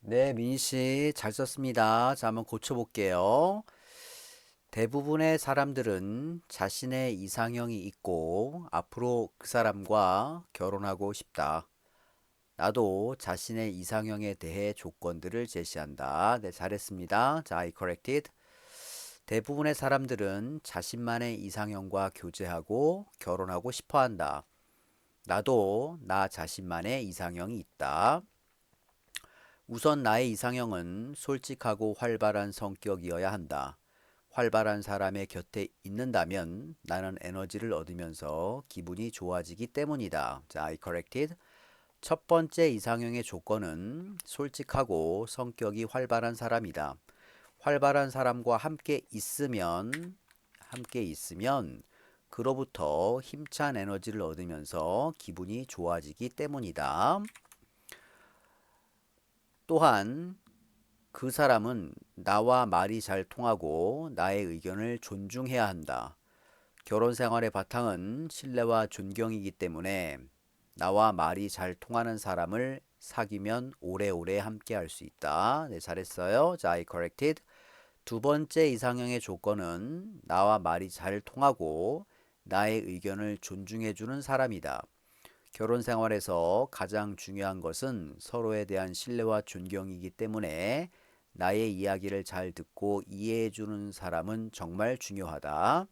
네, 민희 씨, 잘 썼습니다. 자, 한번 고쳐볼게요. 대부분의 사람들은 자신의 이상형이 있고 앞으로 그 사람과 결혼하고 싶다. 나도 자신의 이상형에 대해 조건들을 제시한다. 네, 잘했습니다. 자, I corrected. 대부분의 사람들은 자신만의 이상형과 교제하고 결혼하고 싶어 한다. 나도 나 자신만의 이상형이 있다. 우선 나의 이상형은 솔직하고 활발한 성격이어야 한다. 활발한 사람의 곁에 있는다면 나는 에너지를 얻으면서 기분이 좋아지기 때문이다. 자, I corrected. 첫 번째 이상형의 조건은 솔직하고 성격이 활발한 사람이다. 활발한 사람과 함께 있으면 그로부터 힘찬 에너지를 얻으면서 기분이 좋아지기 때문이다. 또한 그 사람은 나와 말이 잘 통하고 나의 의견을 존중해야 한다. 결혼 생활의 바탕은 신뢰와 존경이기 때문에 나와 말이 잘 통하는 사람을 사귀면 오래오래 함께 할 수 있다. 네, 잘했어요. 자, I corrected. 두 번째 이상형의 조건은 나와 말이 잘 통하고 나의 의견을 존중해주는 사람이다. 결혼 생활에서 가장 중요한 것은 서로에 대한 신뢰와 존경이기 때문에 나의 이야기를 잘 듣고 이해해주는 사람은 정말 중요하다.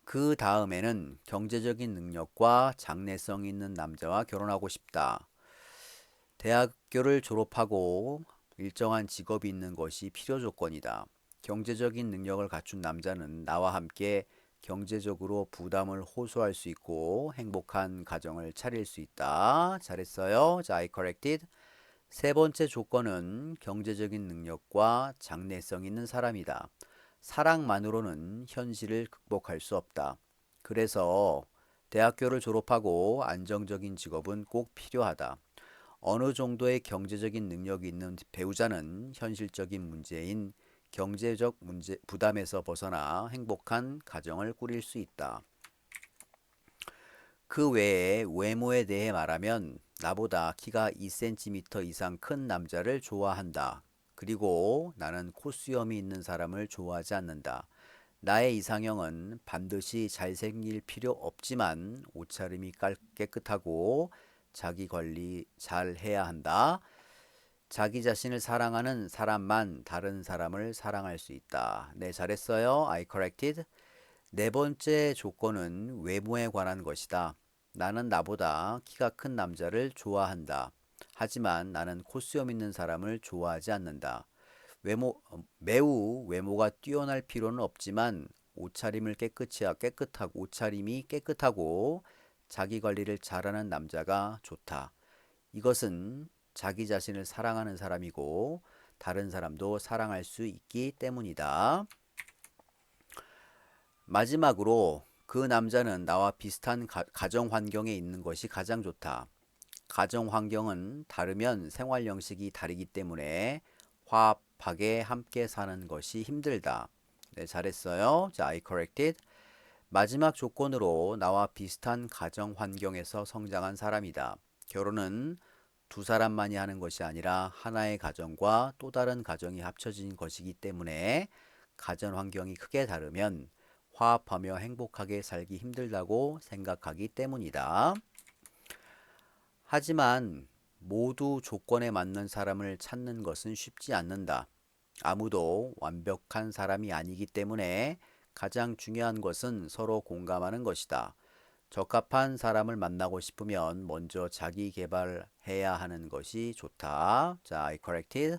그 다음에는 경제적인 능력과 장래성 있는 남자와 결혼하고 싶다. 대학교를 졸업하고 일정한 직업이 있는 것이 필요 조건이다. 경제적인 능력을 갖춘 남자는 나와 함께 경제적으로 부담을 호소할 수 있고 행복한 가정을 차릴 수 있다. 잘했어요. 자, I corrected. 세 번째 조건은 경제적인 능력과 장래성 있는 사람이다. 사랑만으로는 현실을 극복할 수 없다. 그래서 대학교를 졸업하고 안정적인 직업은 꼭 필요하다. 어느 정도의 경제적인 능력이 있는 배우자는 현실적인 문제인 경제적 문제 부담에서 벗어나 행복한 가정을 꾸릴 수 있다. 그 외에 외모에 대해 말하면 나보다 키가 2cm 이상 큰 남자를 좋아한다. 그리고 나는 코수염이 있는 사람을 좋아하지 않는다. 나의 이상형은 반드시 잘생길 필요 없지만 옷차림이 깨끗하고 자기 관리 잘 해야 한다. 자기 자신을 사랑하는 사람만 다른 사람을 사랑할 수 있다. 네, 잘했어요. I corrected. 네 번째 조건은 외모에 관한 것이다. 나는 나보다 키가 큰 남자를 좋아한다. 하지만 나는 코수염 있는 사람을 좋아하지 않는다. 매우 외모가 뛰어날 필요는 없지만 옷차림이 깨끗하고 자기 관리를 잘하는 남자가 좋다. 이것은 자기 자신을 사랑하는 사람이고 다른 사람도 사랑할 수 있기 때문이다. 마지막으로 그 남자는 나와 비슷한 가정 환경에 있는 것이 가장 좋다. 가정 환경은 다르면 생활 양식이 다르기 때문에 화합하게 함께 사는 것이 힘들다. 네, 잘했어요. 자, I corrected. 마지막 조건으로 나와 비슷한 가정 환경에서 성장한 사람이다. 결혼은 두 사람만이 하는 것이 아니라 하나의 가정과 또 다른 가정이 합쳐진 것이기 때문에 가정 환경이 크게 다르면 화합하며 행복하게 살기 힘들다고 생각하기 때문이다. 하지만 모두 조건에 맞는 사람을 찾는 것은 쉽지 않는다. 아무도 완벽한 사람이 아니기 때문에 가장 중요한 것은 서로 공감하는 것이다. 적합한 사람을 만나고 싶으면 먼저 자기 개발해야 하는 것이 좋다. 자, I corrected.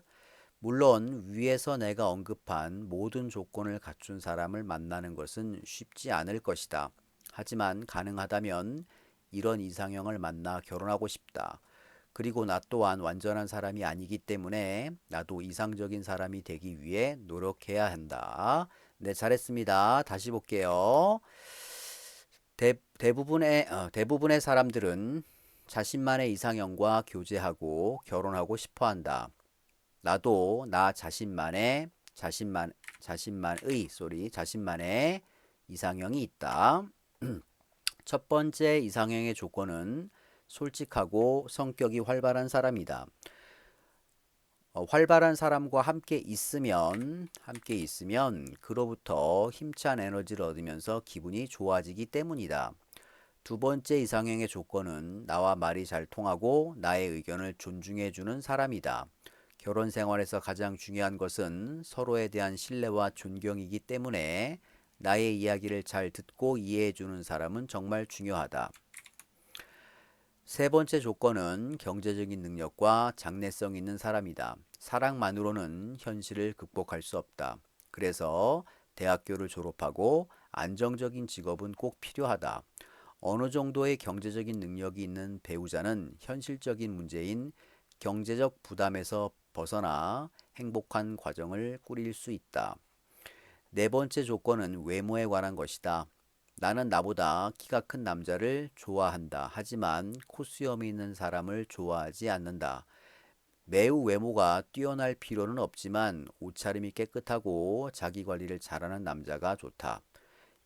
물론 위에서 내가 언급한 모든 조건을 갖춘 사람을 만나는 것은 쉽지 않을 것이다. 하지만 가능하다면 이런 이상형을 만나 결혼하고 싶다. 그리고 나 또한 완전한 사람이 아니기 때문에 나도 이상적인 사람이 되기 위해 노력해야 한다. 네, 잘했습니다. 다시 볼게요. 대부분의 사람들은 자신만의 이상형과 교제하고 결혼하고 싶어 한다. 나도 나 자신만의 이상형이 있다. 첫 번째 이상형의 조건은 솔직하고 성격이 활발한 사람이다. 활발한 사람과 함께 있으면 그로부터 힘찬 에너지를 얻으면서 기분이 좋아지기 때문이다. 두 번째 이상형의 조건은 나와 말이 잘 통하고 나의 의견을 존중해주는 사람이다. 결혼 생활에서 가장 중요한 것은 서로에 대한 신뢰와 존경이기 때문에 나의 이야기를 잘 듣고 이해해주는 사람은 정말 중요하다. 세 번째 조건은 경제적인 능력과 장래성 있는 사람이다. 사랑만으로는 현실을 극복할 수 없다. 그래서 대학교를 졸업하고 안정적인 직업은 꼭 필요하다. 어느 정도의 경제적인 능력이 있는 배우자는 현실적인 문제인 경제적 부담에서 벗어나 행복한 과정을 꾸릴 수 있다. 네 번째 조건은 외모에 관한 것이다. 나는 나보다 키가 큰 남자를 좋아한다. 하지만 코수염이 있는 사람을 좋아하지 않는다. 매우 외모가 뛰어날 필요는 없지만 옷차림이 깨끗하고 자기 관리를 잘하는 남자가 좋다.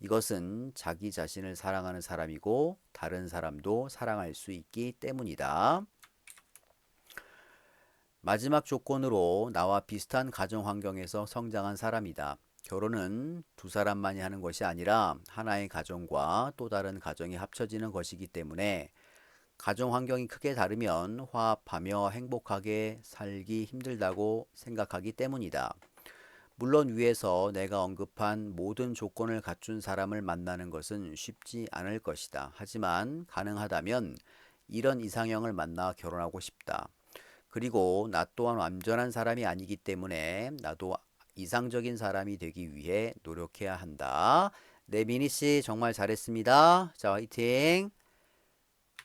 이것은 자기 자신을 사랑하는 사람이고 다른 사람도 사랑할 수 있기 때문이다. 마지막 조건으로 나와 비슷한 가정 환경에서 성장한 사람이다. 결혼은 두 사람만이 하는 것이 아니라 하나의 가정과 또 다른 가정이 합쳐지는 것이기 때문에 가정 환경이 크게 다르면 화합하며 행복하게 살기 힘들다고 생각하기 때문이다. 물론 위에서 내가 언급한 모든 조건을 갖춘 사람을 만나는 것은 쉽지 않을 것이다. 하지만 가능하다면 이런 이상형을 만나 결혼하고 싶다. 그리고 나 또한 완전한 사람이 아니기 때문에 나도 이상적인 사람이 되기 위해 노력해야 한다. 네, 미니 씨 정말 잘했습니다. 자, 화이팅!